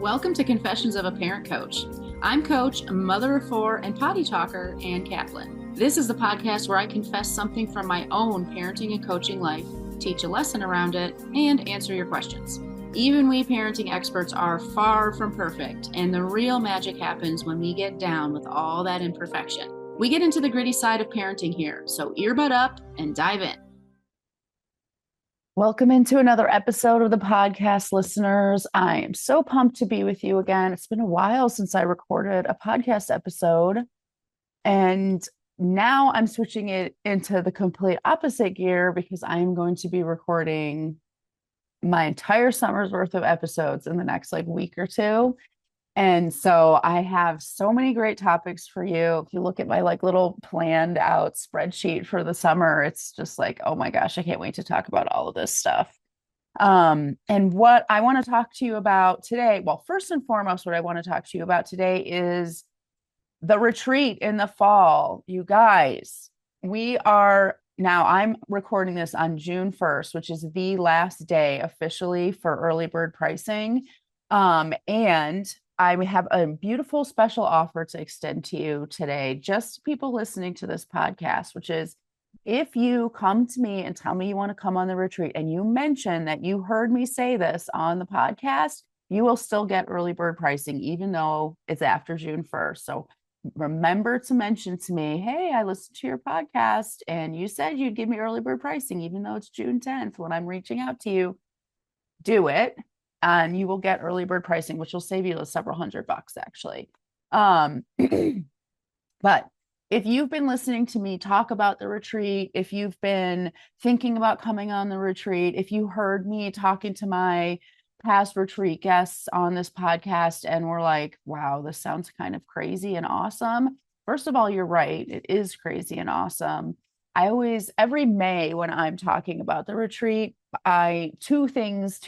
Welcome to Confessions of a Parent Coach. I'm Coach, a mother of four, and potty talker, Ann Kaplan. This is the podcast where I confess something from my own parenting and coaching life, teach a lesson around it, and answer your questions. Even we parenting experts are far from perfect, and the real magic happens when we get down with all that imperfection. We get into the gritty side of parenting here, so earbud up and dive in. Welcome into another episode of the podcast, listeners. I am so pumped to be with you again. It's been a while since I recorded a podcast episode, and now I'm switching it into the complete opposite gear because I am going to be recording my entire summer's worth of episodes in the next week or two. And so I have so many great topics for you. If you look at my little planned out spreadsheet for the summer, it's just oh my gosh, I can't wait to talk about all of this stuff. And what I want to talk to you about today, well, first and foremost, what I want to talk to you about today is the retreat in the fall. You guys, I'm recording this on June 1st, which is the last day officially for early bird pricing. And I have a beautiful special offer to extend to you today, just people listening to this podcast, which is if you come to me and tell me you want to come on the retreat and you mention that you heard me say this on the podcast, you will still get early bird pricing, even though it's after June 1st. So remember to mention to me, hey, I listened to your podcast and you said you'd give me early bird pricing, even though it's June 10th when I'm reaching out to you. Do it. And you will get early bird pricing, which will save you several $100 actually. But if you've been listening to me talk about the retreat, if you've been thinking about coming on the retreat, if you heard me talking to my past retreat guests on this podcast and were like, wow, this sounds kind of crazy and awesome. First of all, you're right. It is crazy and awesome. Every May when I'm talking about the retreat, two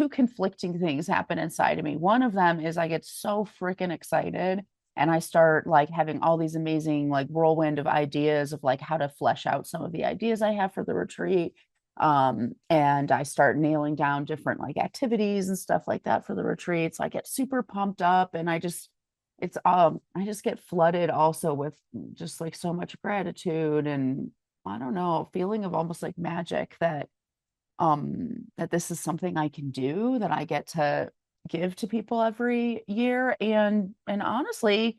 conflicting things happen inside of me. One of them is I get so freaking excited and I start having all these amazing whirlwind of ideas of how to flesh out some of the ideas I have for the retreat. And I start nailing down different activities and stuff like that for the retreat. So I get super pumped up and I just get flooded also with just so much gratitude and I don't know, a feeling of almost magic that this is something I can do, that I get to give to people every year. And honestly,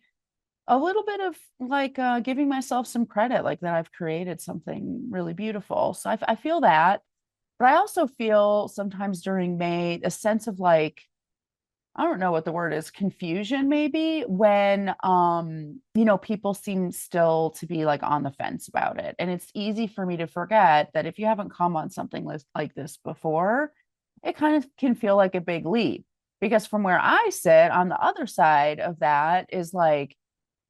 a little bit of giving myself some credit, that I've created something really beautiful. So I feel that, but I also feel sometimes during May, a sense of I don't know what the word is, confusion maybe, when people seem still to be on the fence about it. And it's easy for me to forget that if you haven't come on something like this before, it kind of can feel like a big leap. Because from where I sit on the other side of that is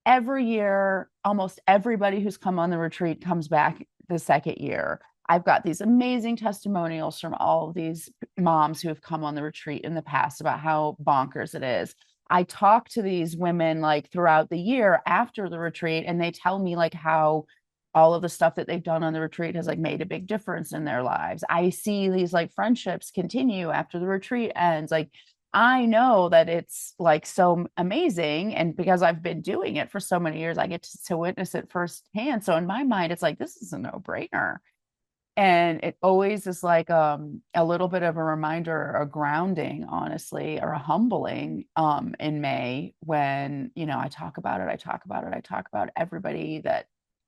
every year, almost everybody who's come on the retreat comes back the second year. I've got these amazing testimonials from all of these moms who have come on the retreat in the past about how bonkers it is. I talk to these women throughout the year after the retreat, and they tell me how all of the stuff that they've done on the retreat has made a big difference in their lives. I see these friendships continue after the retreat ends. I know that it's so amazing. And because I've been doing it for so many years, I get to witness it firsthand. So in my mind, it's this is a no-brainer. And it always is a little bit of a reminder, a grounding, honestly, or a humbling in May when, I talk about it. I talk about everybody that,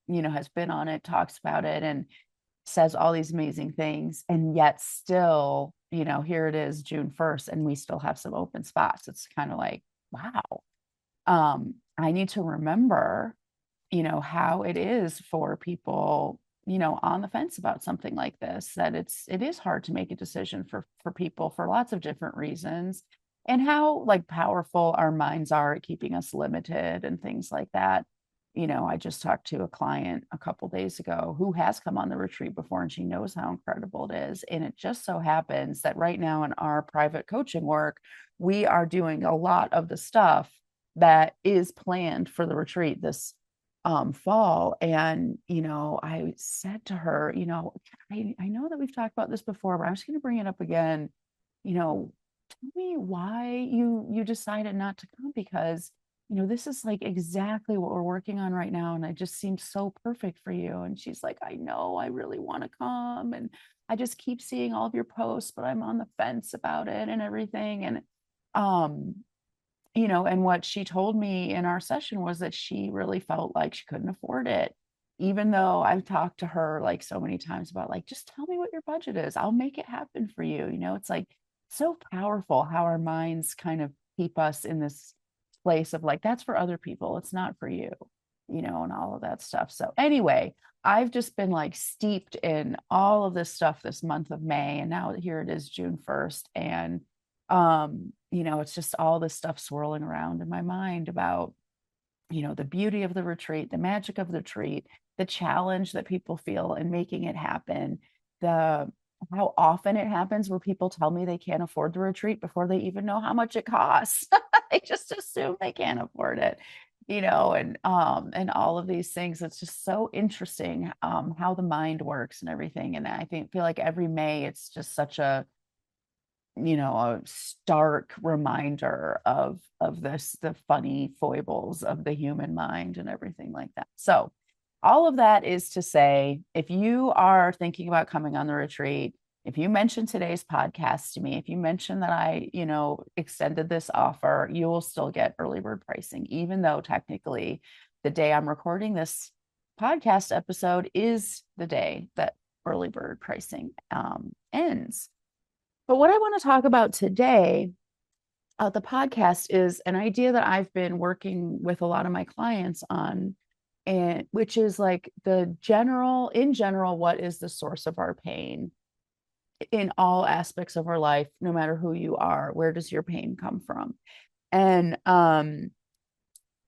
has been on it, talks about it and says all these amazing things. And yet still, here it is June 1st and we still have some open spots. It's kind of wow. I need to remember, how it is for people on the fence about something like this, that it is hard to make a decision for people for lots of different reasons, and how powerful our minds are at keeping us limited and things like that. I just talked to a client a couple days ago who has come on the retreat before, and she knows how incredible it is. And it just so happens that right now in our private coaching work, we are doing a lot of the stuff that is planned for the retreat this fall. And, I said to her, I know that we've talked about this before, but I'm just going to bring it up again. tell me why you decided not to come, because this is like exactly what we're working on right now, and it just seems so perfect for you. And she's like, I know, I really want to come, and I just keep seeing all of your posts, but I'm on the fence about it and everything. And um and what she told me in our session was that she really felt like she couldn't afford it, even though I've talked to her like so many times about like, just tell me what your budget is, I'll make it happen for you. It's like so powerful how our minds kind of keep us in this place of like, that's for other people, it's not for you, and all of that stuff. So anyway, I've just been like steeped in all of this stuff this month of May, and now here it is June 1st. And it's just all this stuff swirling around in my mind about the beauty of the retreat, the magic of the retreat, the challenge that people feel in making it happen, the how often it happens where people tell me they can't afford the retreat before they even know how much it costs. They just assume they can't afford it, and all of these things. It's just so interesting how the mind works and everything. And I feel like every May it's just such a a stark reminder of the funny foibles of the human mind and everything like that. So all of that is to say, if you are thinking about coming on the retreat, if you mention today's podcast to me, if you mention that I extended this offer, you will still get early bird pricing, even though technically the day I'm recording this podcast episode is the day that early bird pricing ends. But what I want to talk about today, the podcast, is an idea that I've been working with a lot of my clients on, and which is like in general, what is the source of our pain in all aspects of our life, no matter who you are? Where does your pain come from? And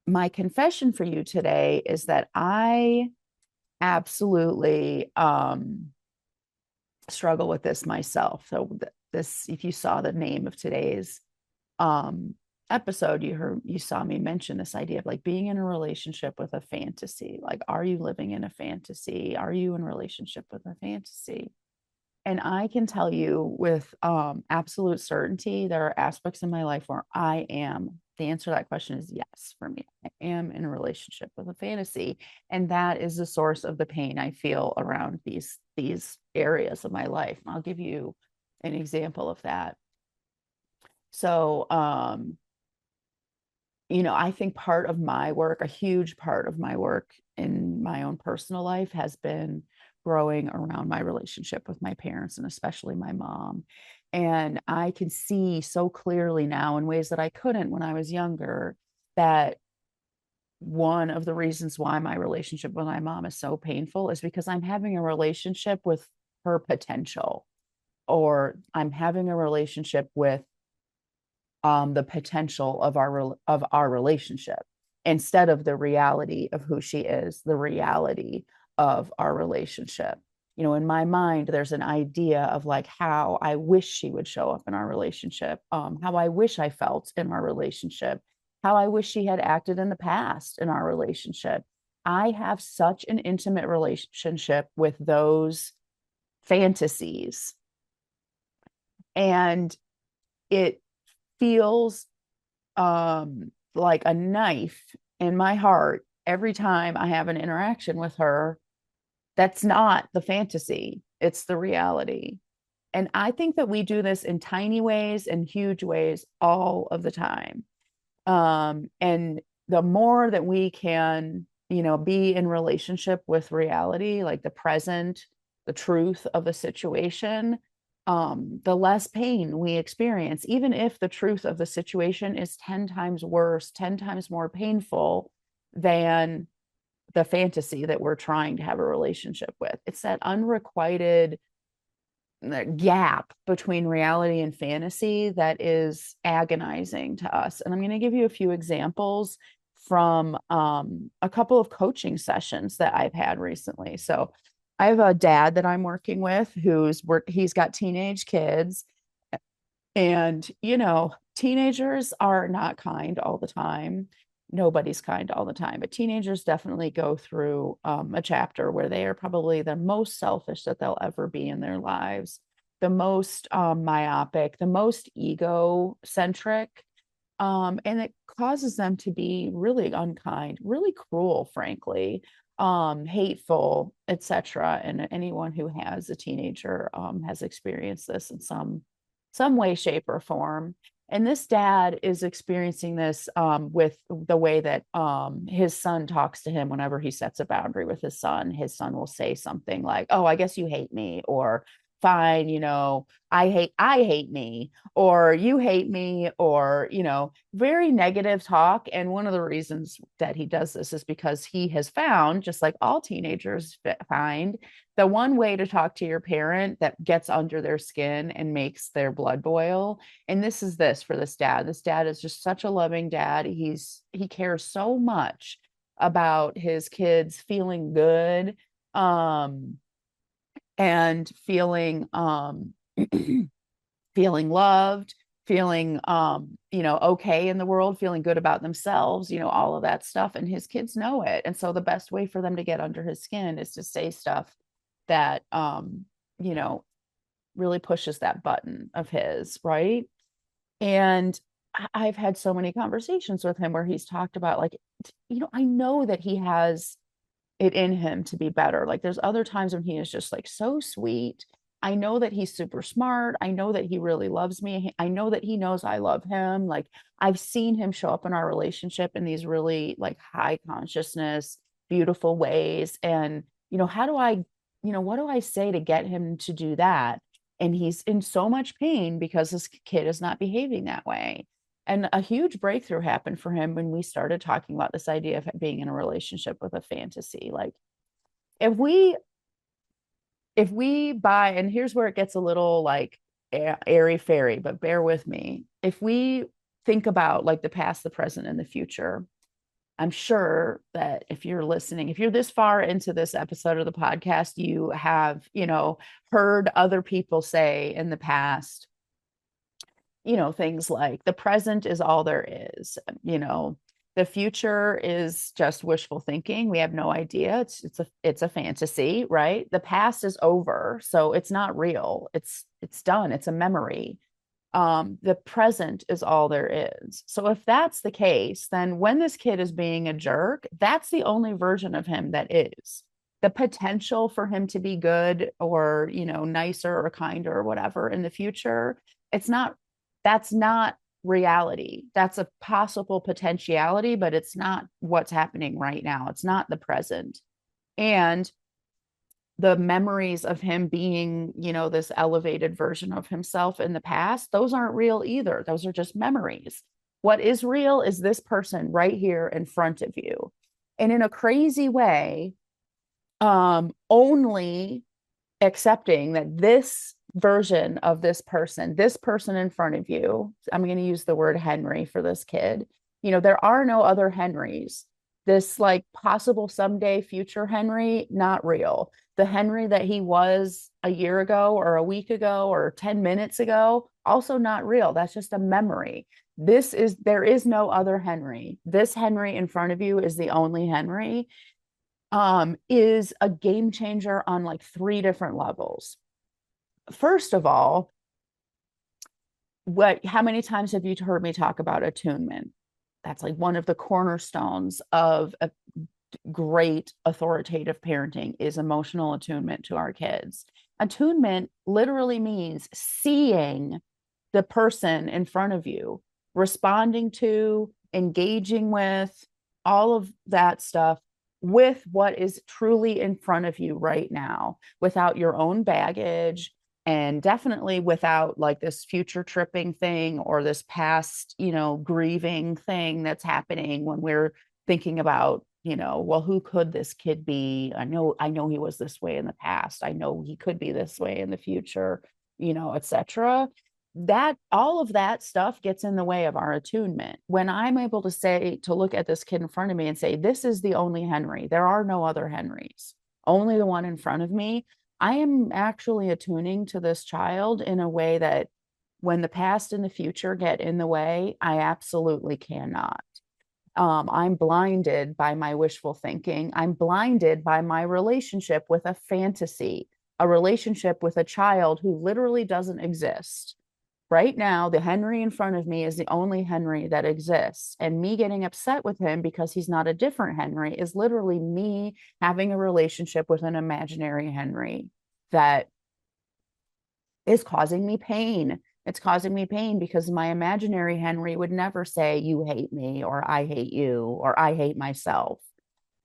my confession for you today is that I absolutely struggle with this myself. So this, if you saw the name of today's episode, you saw me mention this idea of like being in a relationship with a fantasy. Like, are you living in a fantasy? Are you in a relationship with a fantasy? And I can tell you with absolute certainty, there are aspects in my life where I am. The answer to that question is yes, for me. I am in a relationship with a fantasy. And that is the source of the pain I feel around these areas of my life. And I'll give you an example of that. So, I think part of my work, a huge part of my work in my own personal life, has been growing around my relationship with my parents, and especially my mom. And I can see so clearly now, in ways that I couldn't when I was younger, that one of the reasons why my relationship with my mom is so painful is because I'm having a relationship with her potential, or I'm having a relationship with the potential of our relationship, instead of the reality of who she is, the reality of our relationship. In my mind, there's an idea of like how I wish she would show up in our relationship, how I wish I felt in our relationship, how I wish she had acted in the past in our relationship. I have such an intimate relationship with those fantasies, and it feels like a knife in my heart every time I have an interaction with her. That's not the fantasy, it's the reality. And I think that we do this in tiny ways and huge ways all of the time. And the more that we can, be in relationship with reality, like the present, the truth of a situation, the less pain we experience, even if the truth of the situation is 10 times worse, 10 times more painful than the fantasy that we're trying to have a relationship with. It's that unrequited gap between reality and fantasy that is agonizing to us. And I'm going to give you a few examples from a couple of coaching sessions that I've had recently. So I have a dad that I'm working with he's got teenage kids, and teenagers are not kind all the time. Nobody's kind all the time, but teenagers definitely go through a chapter where they are probably the most selfish that they'll ever be in their lives. the most myopic, the most egocentric, and it causes them to be really unkind, really cruel, frankly, hateful, etc. And anyone who has a teenager has experienced this in some way, shape, or form. And this dad is experiencing this with the way that his son talks to him. Whenever he sets a boundary with his son will say something like, "Oh, I guess you hate me," or "Fine, I hate me," or "You hate me," or very negative talk. And one of the reasons that he does this is because he has found, just like all teenagers find, the one way to talk to your parent that gets under their skin and makes their blood boil. And this for this dad. This dad is just such a loving dad. He cares so much about his kids feeling good, and feeling feeling loved, feeling okay in the world, feeling good about themselves, all of that stuff. And his kids know it. And so the best way for them to get under his skin is to say stuff that you know really pushes that button of his, right? And I've had so many conversations with him where he's talked about, like, I know that he has it in him to be better. Like, there's other times when he is just like so sweet. I know that he's super smart. I know that he really loves me. I know that he knows I love him. Like, I've seen him show up in our relationship in these really like high consciousness, beautiful ways. And, how do I, what do I say to get him to do that? And he's in so much pain because this kid is not behaving that way. And a huge breakthrough happened for him when we started talking about this idea of being in a relationship with a fantasy. Like, if we buy, and here's where it gets a little like airy fairy, but bear with me. If we think about like the past, the present, and the future, I'm sure that if you're listening, if you're this far into this episode of the podcast, you have, heard other people say in the past, things like the present is all there is, the future is just wishful thinking. We have no idea. It's a fantasy, right? The past is over, so it's not real. It's done. It's a memory. The present is all there is. So if that's the case, then when this kid is being a jerk, that's the only version of him that is. The potential for him to be good or, nicer or kinder or whatever in the future, that's not reality. That's a possible potentiality, but it's not what's happening right now. It's not the present. And the memories of him being, this elevated version of himself in the past, those aren't real either. Those are just memories. What is real is this person right here in front of you. And in a crazy way, only accepting that this version of this person in front of you, I'm going to use the word Henry for this kid, there are no other Henrys. This like possible someday future Henry, not real. The Henry that he was a year ago or a week ago or 10 minutes ago, also not real. That's just a memory. There is no other Henry. This Henry in front of you is the only Henry. Is a game changer on like 3 different levels. First of all, how many times have you heard me talk about attunement? That's like one of the cornerstones of a great authoritative parenting is emotional attunement to our kids. Attunement literally means seeing the person in front of you, responding to, engaging with, all of that stuff with what is truly in front of you right now, without your own baggage, and definitely without like this future tripping thing or this past, grieving thing that's happening when we're thinking about, well, who could this kid be? I know he was this way in the past. I know he could be this way in the future, etc. That all of that stuff gets in the way of our attunement. When I'm able to look at this kid in front of me and say, this is the only Henry, there are no other Henrys, only the one in front of me, I am actually attuning to this child in a way that when the past and the future get in the way, I absolutely cannot. I'm blinded by my wishful thinking. I'm blinded by my relationship with a fantasy a relationship with a child who literally doesn't exist. Right now, the Henry in front of me is the only Henry that exists. And me getting upset with him because he's not a different Henry is literally me having a relationship with an imaginary Henry that is causing me pain. It's causing me pain because my imaginary Henry would never say, "You hate me," or "I hate you," or "I hate myself."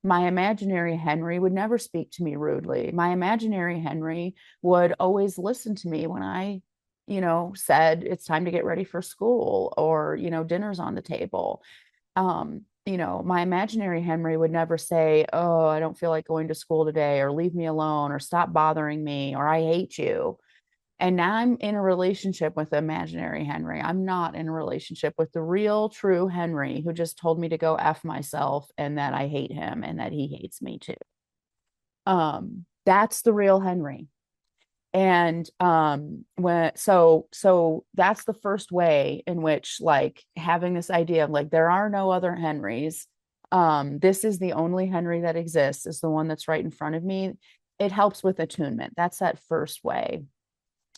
My imaginary Henry would never speak to me rudely. My imaginary Henry would always listen to me when I, said it's time to get ready for school, or, dinner's on the table. My imaginary Henry would never say, "Oh, I don't feel like going to school today," or "Leave me alone," or "Stop bothering me," or "I hate you." And now I'm in a relationship with the imaginary Henry. I'm not in a relationship with the real, true Henry who just told me to go F myself and that I hate him and that he hates me too. That's the real Henry. And so that's the first way in which, like, having this idea of like there are no other Henrys. This is the only Henry that exists, is the one that's right in front of me. It helps with attunement. That's that first way.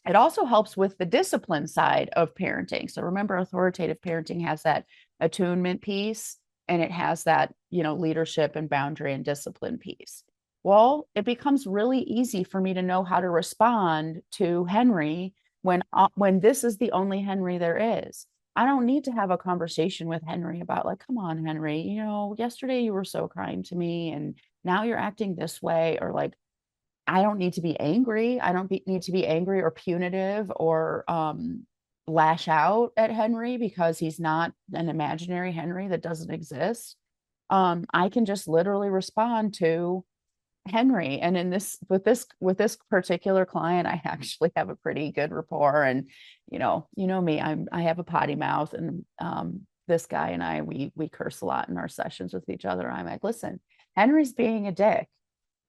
It also helps with the discipline side of parenting. So remember, authoritative parenting has that attunement piece, and it has that, leadership and boundary and discipline piece. Well, it becomes really easy for me to know how to respond to Henry when this is the only Henry there is. I don't need to have a conversation with Henry about, like, "Come on, Henry, yesterday you were so kind to me and now you're acting this way," or like, I don't need to be angry. I don't need to be angry or punitive or lash out at Henry because he's not an imaginary Henry that doesn't exist. I can just literally respond to Henry. And in this with this particular client, I actually have a pretty good rapport. And me, I have a potty mouth, and this guy and I we curse a lot in our sessions with each other. I'm like, "Listen, Henry's being a dick.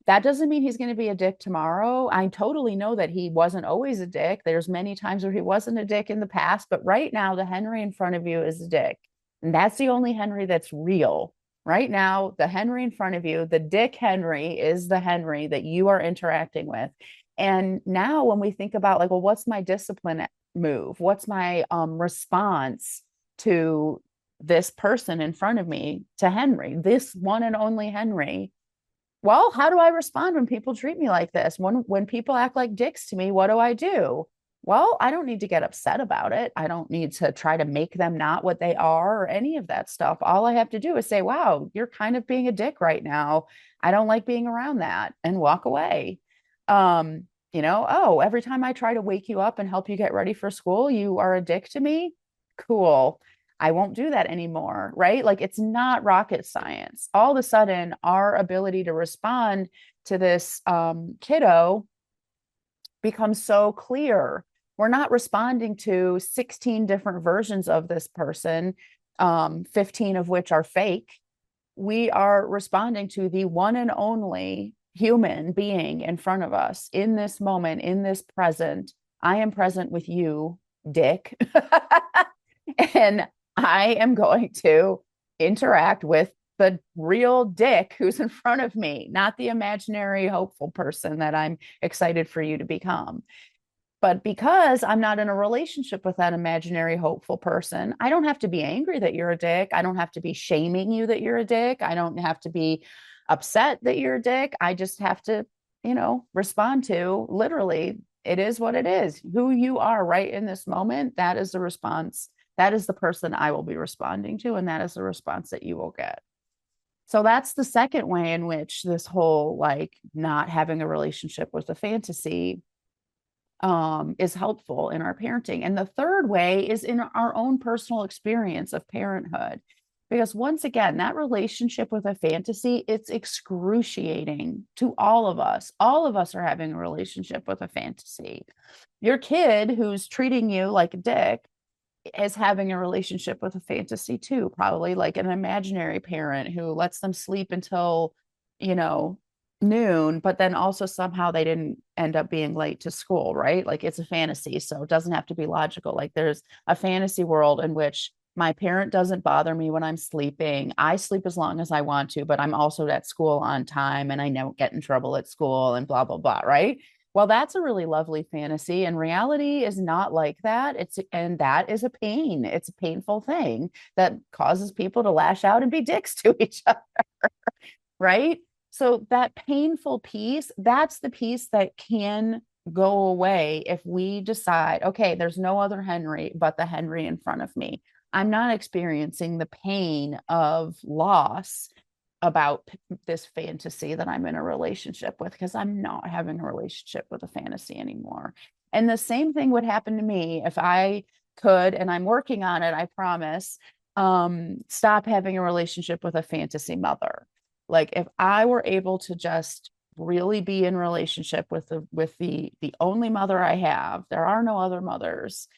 That doesn't mean he's going to be a dick tomorrow. I totally know that he wasn't always a dick. There's many times where he wasn't a dick in the past, but right now the Henry in front of you is a dick. And that's the only Henry that's real. Right now, the Henry in front of you, the dick Henry, is the Henry that you are interacting with." And now when we think about, like, well, what's my discipline move? What's my response to this person in front of me, to Henry, this one and only Henry? Well, how do I respond when people treat me like this? When people act like dicks to me, what do I do? Well, I don't need to get upset about it. I don't need to try to make them not what they are or any of that stuff. All I have to do is say, "Wow, you're kind of being a dick right now. I don't like being around that," and walk away. "Oh, every time I try to wake you up and help you get ready for school, you are a dick to me. Cool. I won't do that anymore," right? Like, it's not rocket science. All of a sudden, our ability to respond to this kiddo becomes so clear. We're not responding to 16 different versions of this person, 15 of which are fake. We are responding to the one and only human being in front of us in this moment, in this present. I am present with you, Dick. And I am going to interact with the real Dick who's in front of me, not the imaginary hopeful person that I'm excited for you to become. But because I'm not in a relationship with that imaginary hopeful person, I don't have to be angry that you're a dick. I don't have to be shaming you that you're a dick. I don't have to be upset that you're a dick. I just have to, respond to, literally, it is what it is. Who you are right in this moment, that is the response. That is the person I will be responding to, and that is the response that you will get. So that's the second way in which this whole, like, not having a relationship with a fantasy is helpful in our parenting. And the third way is in our own personal experience of parenthood. Because once again, that relationship with a fantasy, it's excruciating to all of us. All of us are having a relationship with a fantasy. Your kid who's treating you like a dick is having a relationship with a fantasy too, probably, like an imaginary parent who lets them sleep until, noon, but then also somehow they didn't end up being late to school, right? Like, it's a fantasy, so it doesn't have to be logical. Like, there's a fantasy world in which my parent doesn't bother me when I'm sleeping. I sleep as long as I want to, but I'm also at school on time and I don't get in trouble at school and blah, blah, blah, right? Well, that's a really lovely fantasy, and reality is not like that. And that is a pain. It's a painful thing that causes people to lash out and be dicks to each other, right? So that painful piece, that's the piece that can go away if we decide, okay, there's no other Henry but the Henry in front of me. I'm not experiencing the pain of loss about this fantasy that I'm in a relationship with, because I'm not having a relationship with a fantasy anymore. And the same thing would happen to me if I could, and I'm working on it, I promise, stop having a relationship with a fantasy mother. Like if I were able to just really be in relationship with the only mother I have, there are no other mothers,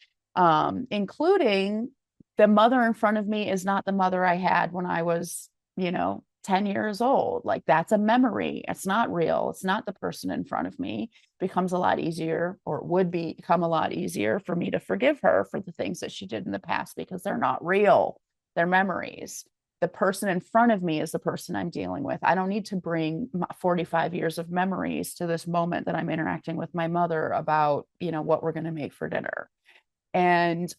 including the mother in front of me is not the mother I had when I was, 10 years old. Like that's a memory. It's not real. It's not the person in front of me. It becomes a lot easier, or it would become a lot easier for me to forgive her for the things that she did in the past, because they're not real. They're memories. The person in front of me is the person I'm dealing with. I don't need to bring 45 years of memories to this moment that I'm interacting with my mother about, what we're going to make for dinner. And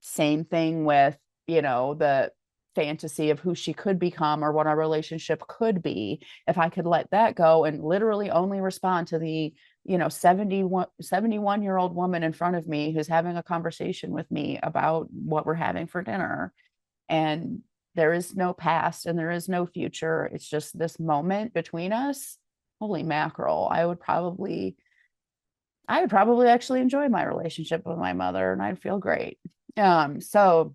same thing with, the fantasy of who she could become or what our relationship could be. If I could let that go and literally only respond to the 71-year-old woman in front of me who's having a conversation with me about what we're having for dinner, and there is no past and there is no future, it's just this moment between us. Holy mackerel, I would probably actually enjoy my relationship with my mother, and I'd feel great. So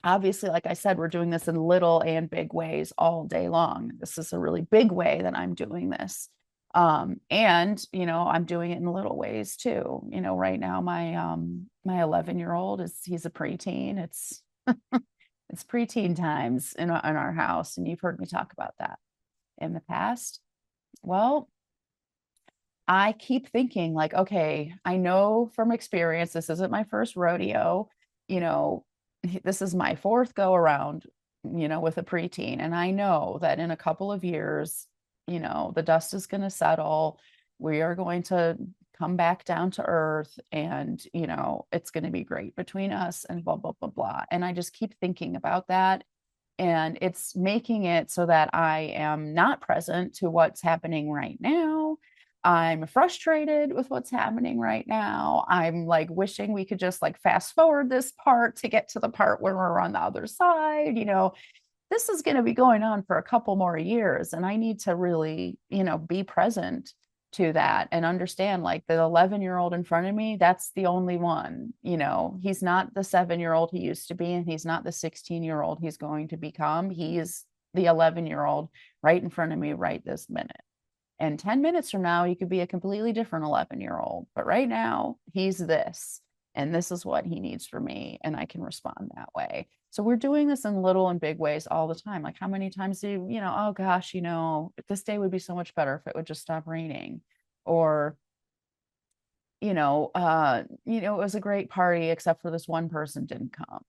obviously, like I said, we're doing this in little and big ways all day long. This is a really big way that I'm doing this. And I'm doing it in little ways too. Right now my 11-year-old he's a preteen. It's preteen times in our house, and you've heard me talk about that in the past. Well, I keep thinking like, okay, I know from experience, this isn't my first rodeo. You know, this is my fourth go around, with a preteen. And I know that in a couple of years, the dust is going to settle. We are going to come back down to earth, and, it's going to be great between us and blah, blah, blah, blah. And I just keep thinking about that. And it's making it so that I am not present to what's happening right now. I'm frustrated with what's happening right now. I'm like wishing we could just like fast forward this part to get to the part where we're on the other side. This is going to be going on for a couple more years. And I need to really, be present to that and understand like the 11-year-old in front of me, that's the only one. He's not the 7-year-old he used to be, and he's not the 16-year-old he's going to become. He is the 11-year-old right in front of me right this minute. And 10 minutes from now, he could be a completely different 11-year-old. But right now, he's this, and this is what he needs from me. And I can respond that way. So we're doing this in little and big ways all the time. Like how many times oh gosh, this day would be so much better if it would just stop raining. Or, it was a great party, except for this one person didn't come,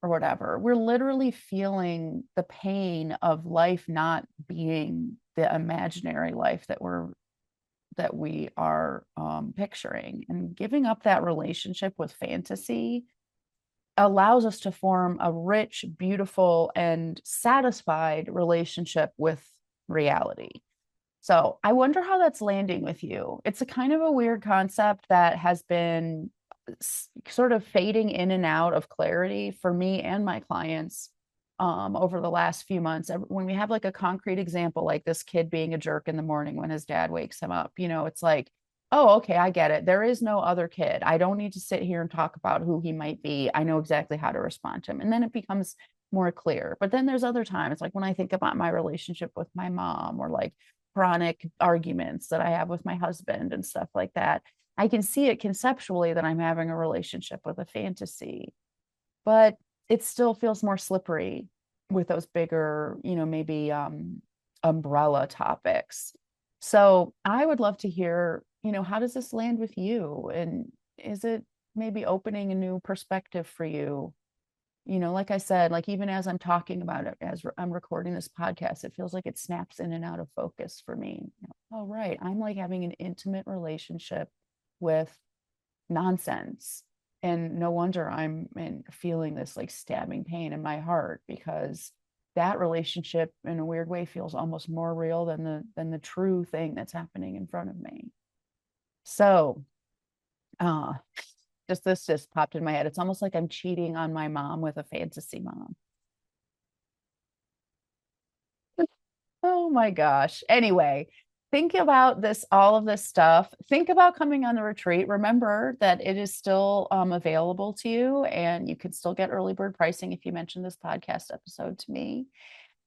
or whatever. We're literally feeling the pain of life not being the imaginary life that we are picturing, and giving up that relationship with fantasy allows us to form a rich, beautiful, and satisfied relationship with reality. So I wonder how that's landing with you. It's a kind of a weird concept that has been sort of fading in and out of clarity for me and my clients over the last few months. When we have like a concrete example, like this kid being a jerk in the morning when his dad wakes him up, it's like, oh, okay, I get it. There is no other kid. I don't need to sit here and talk about who he might be. I know exactly how to respond to him. And then it becomes more clear. But then there's other times, like when I think about my relationship with my mom, or like chronic arguments that I have with my husband and stuff like that, I can see it conceptually that I'm having a relationship with a fantasy. But it still feels more slippery with those bigger, maybe umbrella topics. So I would love to hear, how does this land with you? And is it maybe opening a new perspective for you like I said, like even as I'm talking about it, as I'm recording this podcast, it feels like it snaps in and out of focus for me. Oh, right. I'm like having an intimate relationship with nonsense. And no wonder I'm feeling this like stabbing pain in my heart, because that relationship in a weird way feels almost more real than the true thing that's happening in front of me. So this just popped in my head. It's almost like I'm cheating on my mom with a fantasy mom. Oh my gosh. Anyway, think about all of this stuff. Think about coming on the retreat. Remember that it is still available to you, and you can still get early bird pricing if you mention this podcast episode to me.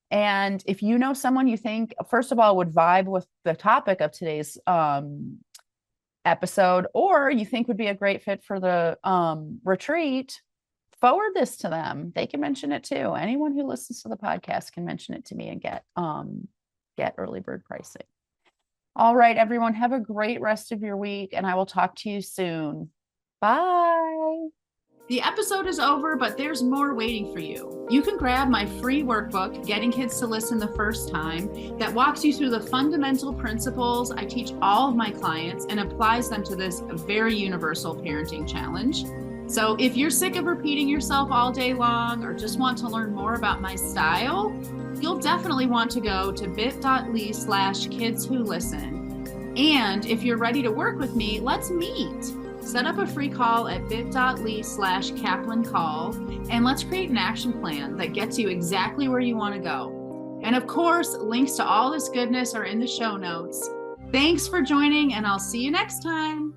And if you know someone you think, first of all, would vibe with the topic of today's episode, or you think would be a great fit for the retreat, forward this to them. They can mention it too. Anyone who listens to the podcast can mention it to me and get early bird pricing. All right, everyone, have a great rest of your week, and I will talk to you soon. Bye. The episode is over, but there's more waiting for you. You can grab my free workbook, Getting Kids to Listen the First Time, that walks you through the fundamental principles I teach all of my clients and applies them to this very universal parenting challenge. So if you're sick of repeating yourself all day long, or just want to learn more about my style, you'll definitely want to go to bit.ly/kidswholisten. And if you're ready to work with me, let's meet. Set up a free call at bit.ly/KaplanCall, and let's create an action plan that gets you exactly where you want to go. And of course, links to all this goodness are in the show notes. Thanks for joining, and I'll see you next time.